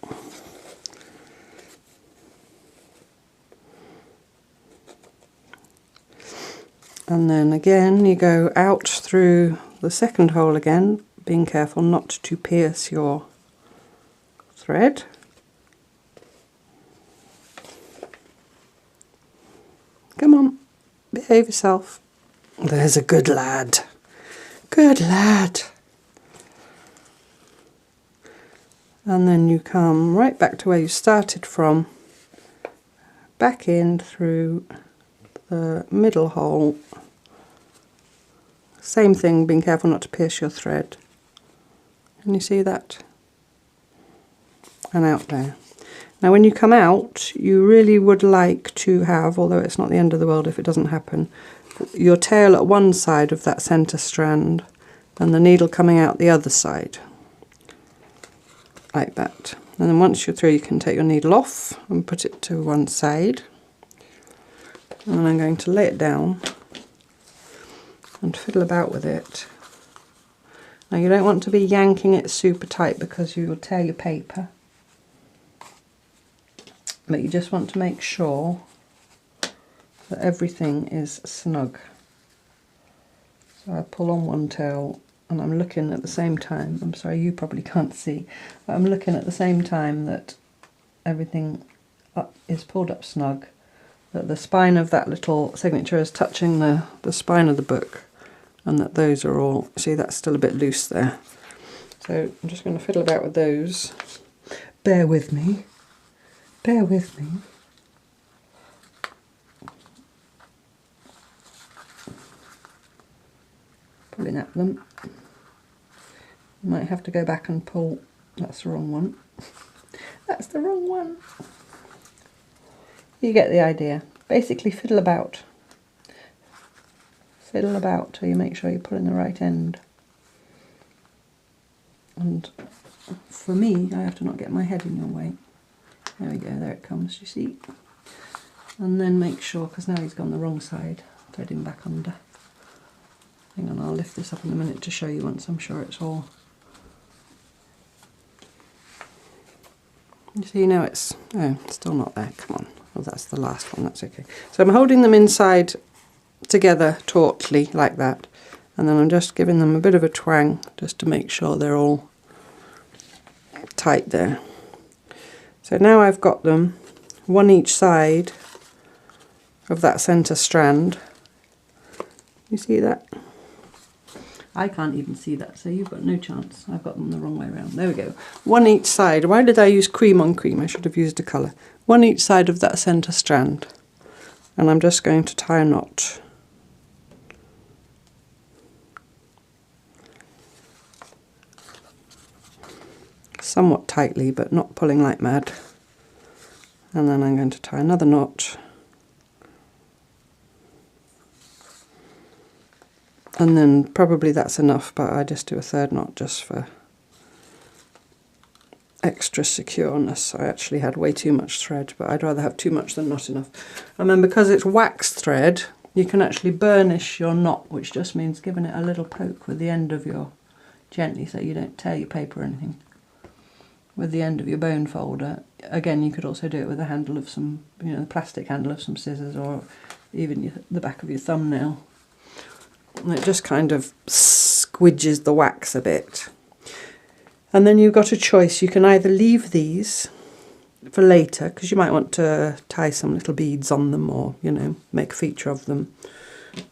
And then again you go out through the second hole again, being careful not to pierce your thread. Come on, behave yourself. There's a good lad. Good lad. And then you come right back to where you started from, back in through the middle hole. Same thing, being careful not to pierce your thread. Can you see that? And out there. Now when you come out, you really would like to have, although it's not the end of the world if it doesn't happen, your tail at one side of that centre strand and the needle coming out the other side, like that. And then once you're through, you can take your needle off and put it to one side. And then I'm going to lay it down and fiddle about with it. Now you don't want to be yanking it super tight because you will tear your paper, but you just want to make sure that everything is snug. So I pull on one tail and I'm looking at the same time, I'm sorry you probably can't see, but I'm looking at the same time that everything is pulled up snug, that the spine of that little signature is touching the spine of the book, and that those are all, see that's still a bit loose there. So I'm just going to fiddle about with those. Bear with me. Bear with me. Pulling at them. You might have to go back and pull. That's the wrong one. That's the wrong one. You get the idea. Basically fiddle about. Fiddle about till you make sure you're pulling the right end. And for me, I have to not get my head in your way. There we go, there it comes, you see. And then make sure, because now he's gone the wrong side, thread him back under. Hang on, I'll lift this up in a minute to show you once I'm sure it's all. You see now it's, oh, it's still not there, come on. Well, that's the last one, that's okay. So I'm holding them inside together tautly like that, and then I'm just giving them a bit of a twang just to make sure they're all tight there. So now I've got them one each side of that centre strand. You see that? I can't even see that, so you've got no chance. I've got them the wrong way around. There we go. One each side. Why did I use cream on cream? I should have used a colour. One each side of that centre strand. And I'm just going to tie a knot. Somewhat tightly, but not pulling like mad. And then I'm going to tie another knot. And then probably that's enough, but I just do a third knot just for extra secureness. I actually had way too much thread, but I'd rather have too much than not enough. And then because it's wax thread, you can actually burnish your knot, which just means giving it a little poke with the end of your, gently so you don't tear your paper or anything, with the end of your bone folder. Again, you could also do it with the handle of some, you know, the plastic handle of some scissors, or even the back of your thumbnail. And it just kind of squidges the wax a bit. And then you've got a choice. You can either leave these for later, because you might want to tie some little beads on them, or, you know, make a feature of them,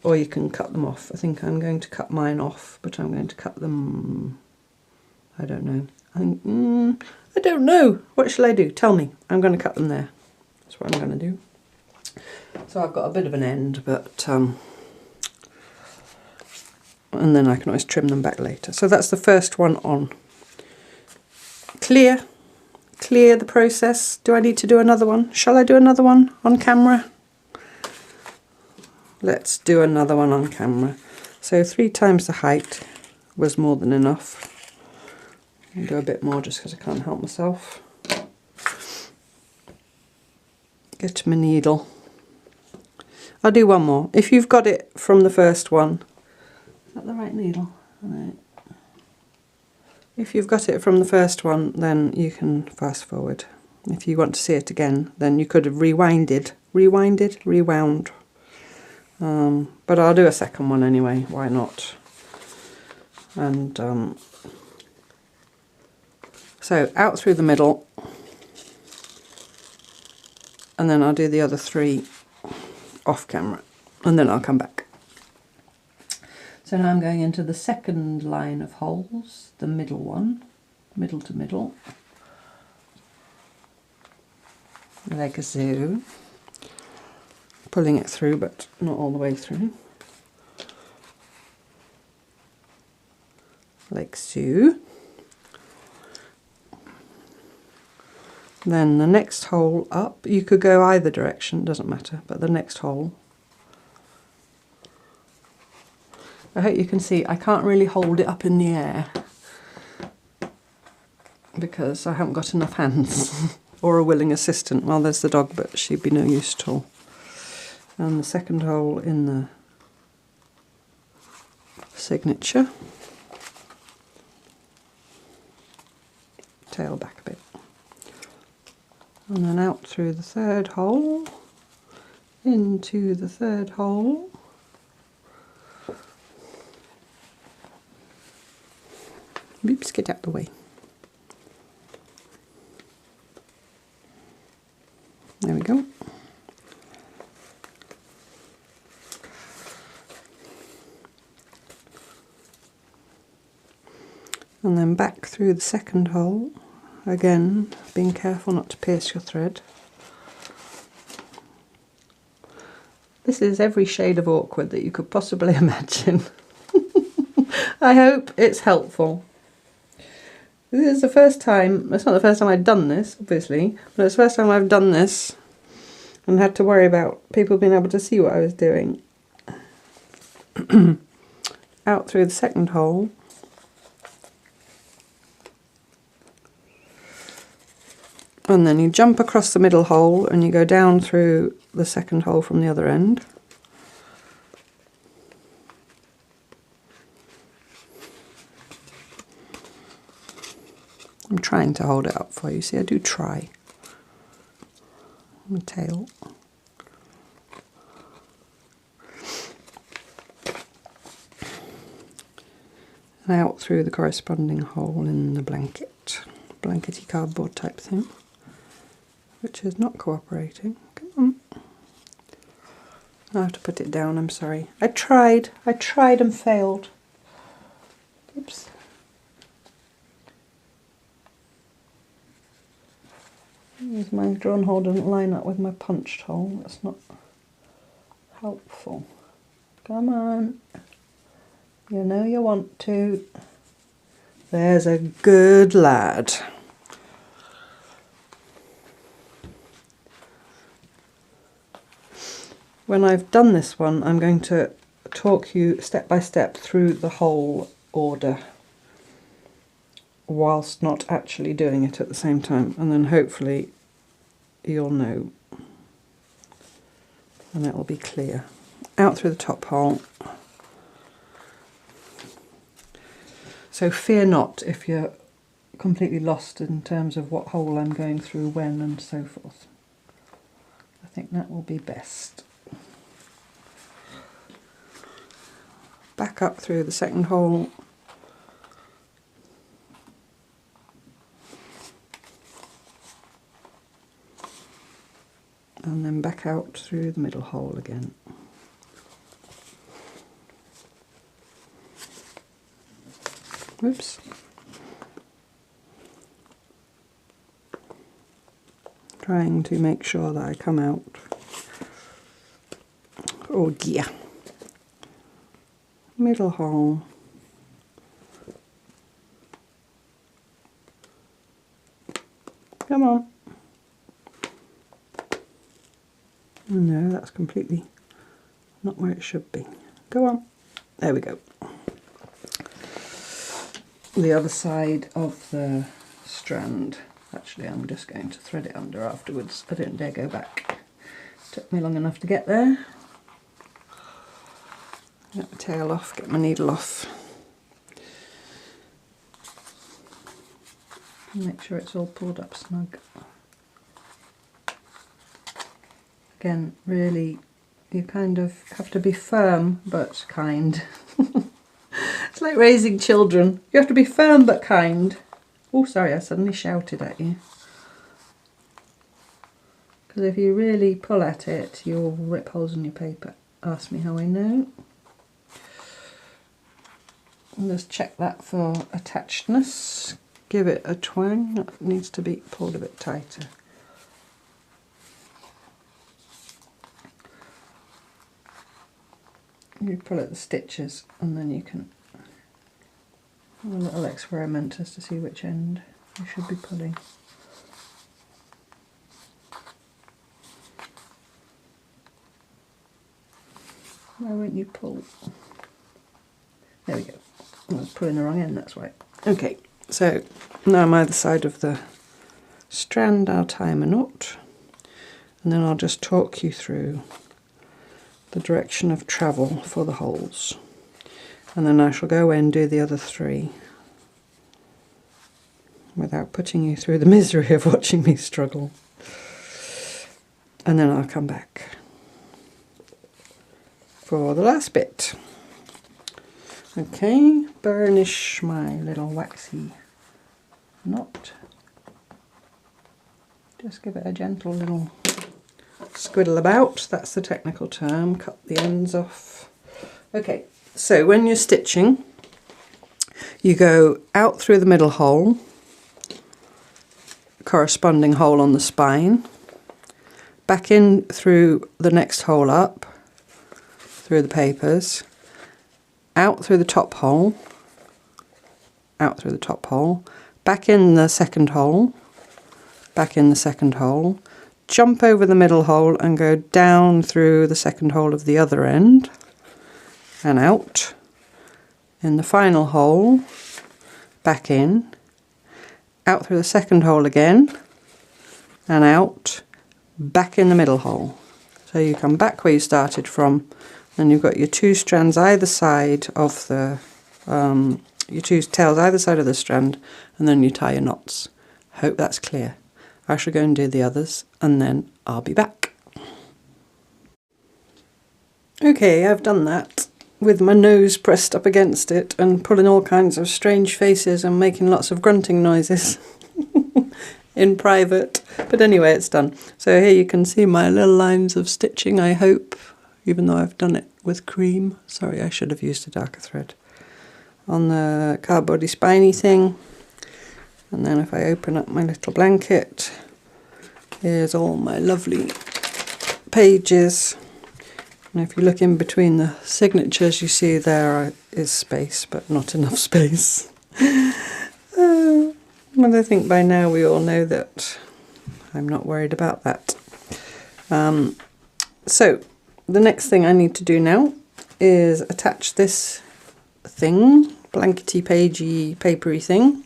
or you can cut them off. I think I'm going to cut mine off, but I'm going to cut them, I don't know. I think, I don't know. What shall I do? Tell me. I'm going to cut them there. That's what I'm going to do. So I've got a bit of an end, but and then I can always trim them back later. So that's the first one on. Clear the process. Do I need to do another one? Shall I do another one on camera? Let's do another one on camera. So 3 times the height was more than enough. I'll do a bit more just because I can't help myself. Get my needle. I'll do one more. If you've got it from the first one, is that the right needle? Right. If you've got it from the first one, then you can fast forward. If you want to see it again, then you could have rewound. But I'll do a second one anyway, why not? And so out through the middle, and then I'll do the other 3 off camera, and then I'll come back. So now I'm going into the second line of holes, the middle one, middle to middle, like so, pulling it through but not all the way through, like so. Then the next hole up, you could go either direction, doesn't matter, but the next hole. I hope you can see I can't really hold it up in the air because I haven't got enough hands or a willing assistant. Well, there's the dog, but she'd be no use at all. And the second hole in the signature. Tail back a bit. And then out through the third hole, into the third hole. Oops, get out of the way. There we go. And then back through the second hole, again, being careful not to pierce your thread. This is every shade of awkward that you could possibly imagine. I hope it's helpful. This is the first time, it's not the first time I've done this, obviously, but it's the first time I've done this and had to worry about people being able to see what I was doing. Out through the second hole. And then you jump across the middle hole and you go down through the second hole from the other end. I'm trying to hold it up for you. See, I do try. The tail. And out through the corresponding hole in the blanket. Blankety cardboard type thing. Which is not cooperating. Come on. I have to put it down, I'm sorry. I tried and failed. Oops. My drawn hole doesn't line up with my punched hole. That's not helpful. Come on. You know you want to. There's a good lad. When I've done this one, I'm going to talk you step by step through the whole order whilst not actually doing it at the same time, and then hopefully you'll know and it will be clear. Out through the top hole. So fear not if you're completely lost in terms of what hole I'm going through when and so forth. I think that will be best. Back up through the second hole. And then back out through the middle hole again. Whoops. Trying to make sure that I come out. Oh dear. Middle hole. Come on. No, that's completely not where it should be. Go on. There we go. The other side of the strand. Actually, I'm just going to thread it under afterwards. I don't dare go back. Took me long enough to get there. Get my tail off, get my needle off. Make sure it's all pulled up snug. Again, really, you kind of have to be firm but kind. It's like raising children. You have to be firm but kind. Oh, sorry, I suddenly shouted at you. Because if you really pull at it, you'll rip holes in your paper. Ask me how I know. And just check that for attachedness. Give it a twang. That needs to be pulled a bit tighter. You pull at the stitches and then you can have a little experiment as to see which end you should be pulling. Why won't you pull? There we go. I was pulling the wrong end, that's why. Okay, so now I'm either side of the strand, I'll tie my knot and then I'll just talk you through the direction of travel for the holes, and then I shall go away and do the other three without putting you through the misery of watching me struggle, and then I'll come back for the last bit. Okay, burnish my little waxy knot. Just give it a gentle little squiddle about, that's the technical term, cut the ends off. Okay, so when you're stitching, you go out through the middle hole, corresponding hole on the spine, back in through the next hole up, through the papers, out through the top hole, out through the top hole, back in the second hole, back in the second hole, jump over the middle hole and go down through the second hole of the other end and out. In the final hole, back in, out through the second hole again and out, back in the middle hole. So you come back where you started from, and you've got your two strands either side of the, your two tails either side of the strand, and then you tie your knots. Hope that's clear. I shall go and do the others and then I'll be back. Okay, I've done that with my nose pressed up against it and pulling all kinds of strange faces and making lots of grunting noises in private. But anyway, it's done. So here you can see my little lines of stitching, I hope, even though I've done it with cream. Sorry, I should have used a darker thread. On the cardboardy spiny thing. And then if I open up my little blanket, here's all my lovely pages. And if you look in between the signatures, you see there is space, but not enough space. But I think by now we all know that I'm not worried about that. So the next thing I need to do now is attach this thing, blankety, pagey, papery thing,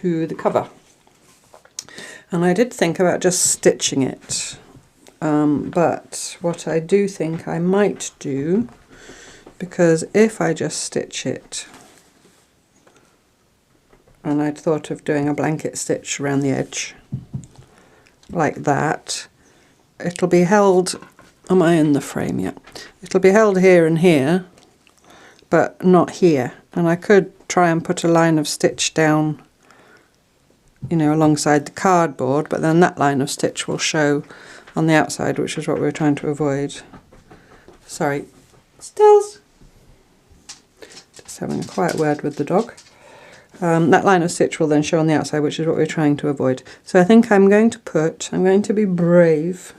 to the cover. And I did think about just stitching it, but what I do think I might do, because if I just stitch it, and I'd thought of doing a blanket stitch around the edge like that, it'll be held, am I in the frame yet? It'll be held here and here, but not here. And I could try and put a line of stitch down, you know, alongside the cardboard, but then that line of stitch will show on the outside, which is what we were trying to avoid. Sorry, Stills. Just having a quiet word with the dog. That line of stitch will then show on the outside, which is what we're trying to avoid. So I think I'm going to be brave,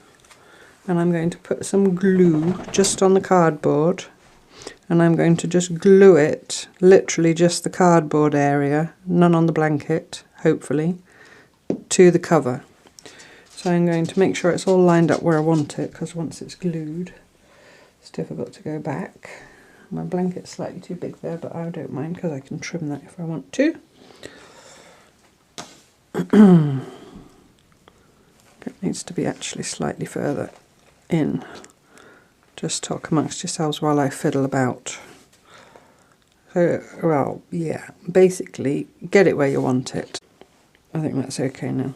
and I'm going to put some glue just on the cardboard, and I'm going to just glue it, literally just the cardboard area, none on the blanket, hopefully, to the cover. So I'm going to make sure it's all lined up where I want it, because once it's glued, it's difficult to go back. My blanket's slightly too big there, but I don't mind because I can trim that if I want to. It needs to be actually slightly further in. Just talk amongst yourselves while I fiddle about. So, well, yeah, basically get it where you want it. I think that's okay now.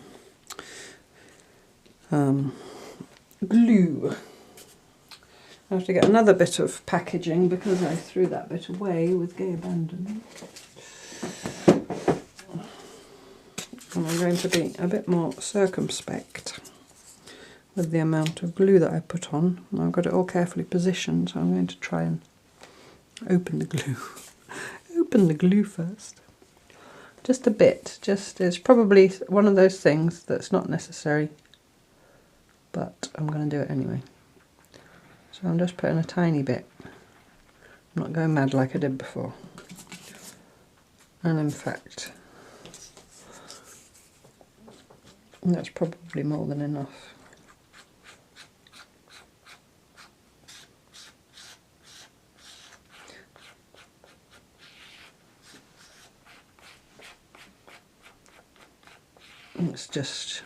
Glue. I have to get another bit of packaging because I threw that bit away with gay abandon. And I'm going to be a bit more circumspect with the amount of glue that I put on. And I've got it all carefully positioned, so I'm going to try and open the glue. Open the glue first. Just a bit. It's probably one of those things that's not necessary, but I'm going to do it anyway. So I'm just putting a tiny bit. I'm not going mad like I did before. And in fact, that's probably more than enough. It's just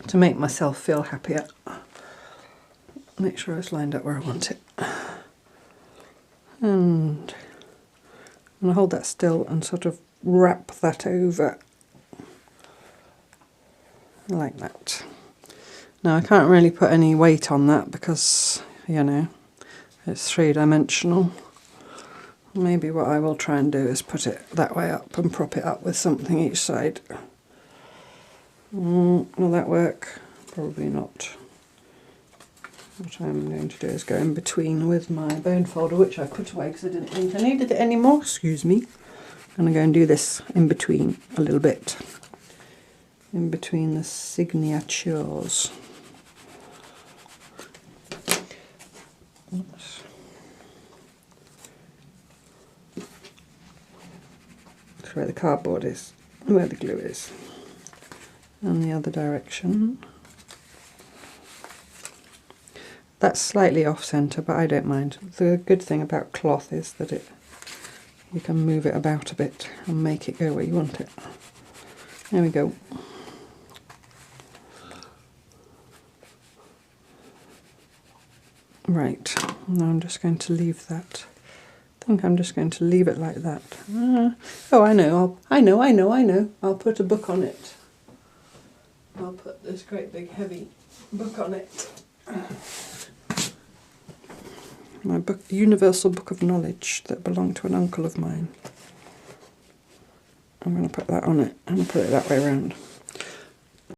to make myself feel happier. Make sure it's lined up where I want it. And I'm going to hold that still and sort of wrap that over like that. Now I can't really put any weight on that because, you know, it's three-dimensional. Maybe what I will try and do is put it that way up and prop it up with something each side. Will that work? Probably not. What I'm going to do is go in between with my bone folder, which I put away because I didn't think I needed it anymore. Excuse me. I'm going to go and do this in between a little bit. In between the signatures. Oops. That's where the cardboard is, where the glue is. And the other direction. That's slightly off centre, but I don't mind. The good thing about cloth is that you can move it about a bit and make it go where you want it. There we go. Right, now I'm just going to leave that. I think I'm just going to leave it like that. Oh, I know. I'll put a book on it. I'll put this great big heavy book on it. My book, Universal Book of Knowledge, that belonged to an uncle of mine. I'm going to put that on it and put it that way around.